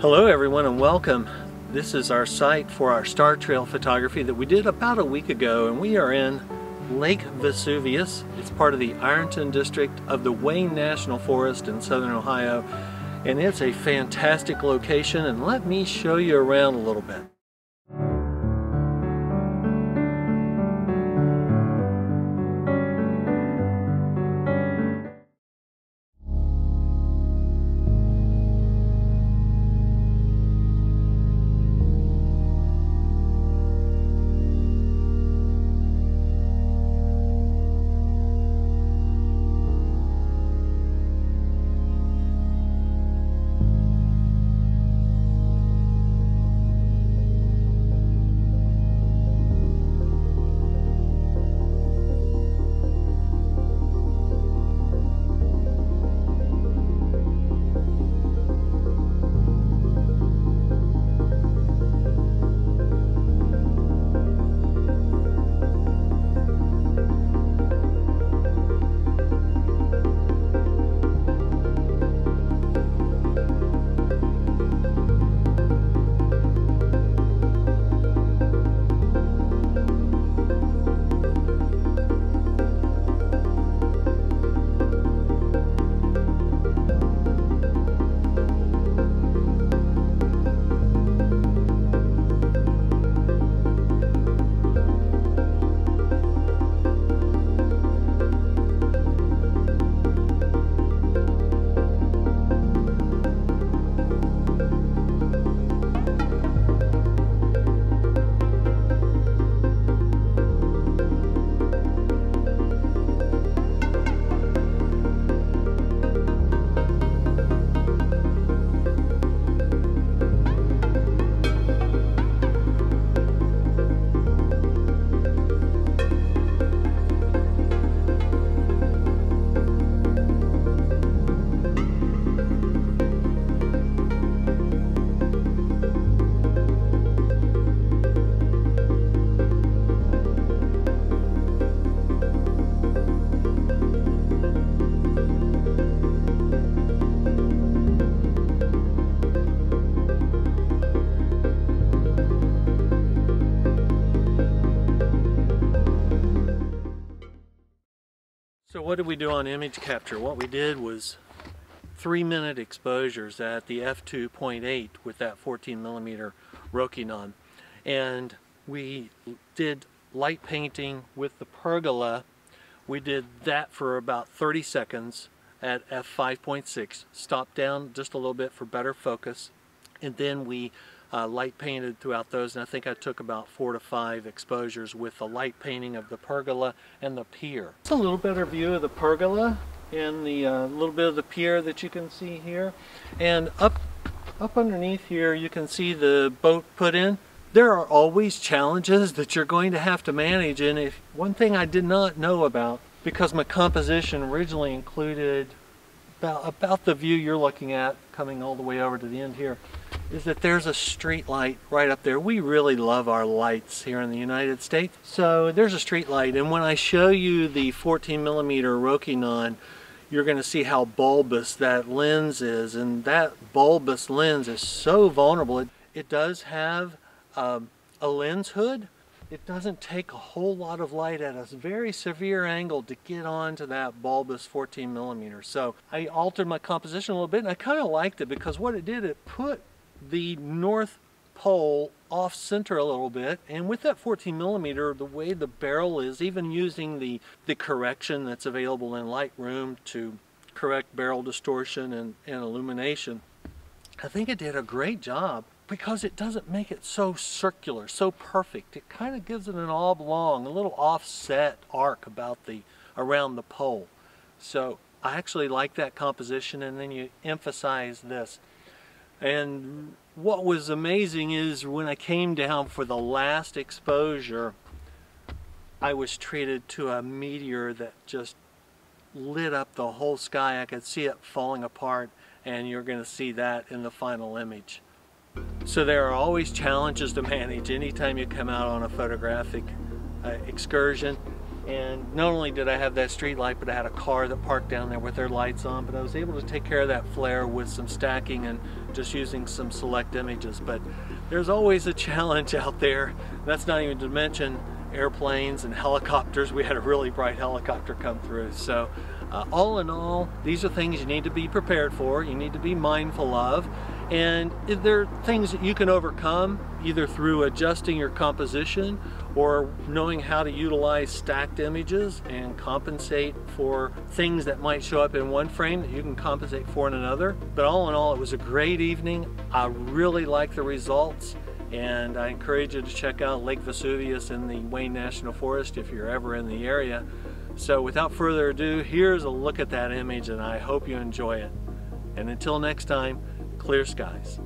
Hello everyone and welcome. This is our site for our star trail photography that we did about a week ago, and we are in Lake Vesuvius. It's part of the Ironton district of the Wayne National Forest in southern Ohio, and it's a fantastic location, and let me show you around a little bit. So what did we do on image capture? What we did was 3-minute exposures at the f2.8 with that 14mm Rokinon, and we did light painting with the pergola. We did that for about 30 seconds at f5.6, stopped down just a little bit for better focus, and then we light painted throughout those, and I think I took about 4 to 5 exposures with the light painting of the pergola and the pier. It's a little better view of the pergola and the little bit of the pier that you can see here, and up underneath here you can see the boat put in. There are always challenges that you're going to have to manage, and one thing I did not know about, because my composition originally included about the view you're looking at coming all the way over to the end here, is that there's a street light right up there. We really love our lights here in the United States. So there's a street light, and when I show you the 14mm Rokinon, you're going to see how bulbous that lens is, and that bulbous lens is so vulnerable. It does have a lens hood. It doesn't take a whole lot of light at a very severe angle to get onto that bulbous 14mm. So I altered my composition a little bit, and I kind of liked it because what it did, it put the North Pole off center a little bit, and with that 14mm, the way the barrel is, even using the correction that's available in Lightroom to correct barrel distortion and illumination, I think it did a great job because it doesn't make it so circular, so perfect. It kind of gives it an oblong, a little offset arc around the pole. So I actually like that composition, and then you emphasize this. And what was amazing is when I came down for the last exposure, I was treated to a meteor that just lit up the whole sky. I could see it falling apart, and you're going to see that in the final image. So there are always challenges to manage anytime you come out on a photographic excursion. And not only did I have that street light, but I had a car that parked down there with their lights on, but I was able to take care of that flare with some stacking and just using some select images. But there's always a challenge out there. That's not even to mention airplanes and helicopters. We had a really bright helicopter come through. So all in all, these are things you need to be prepared for, you need to be mindful of, and they're things that you can overcome either through adjusting your composition or knowing how to utilize stacked images and compensate for things that might show up in one frame that you can compensate for in another. But all in all, it was a great evening. I really like the results, and I encourage you to check out Lake Vesuvius in the Wayne National Forest if you're ever in the area. So without further ado, here's a look at that image, and I hope you enjoy it. And until next time, clear skies.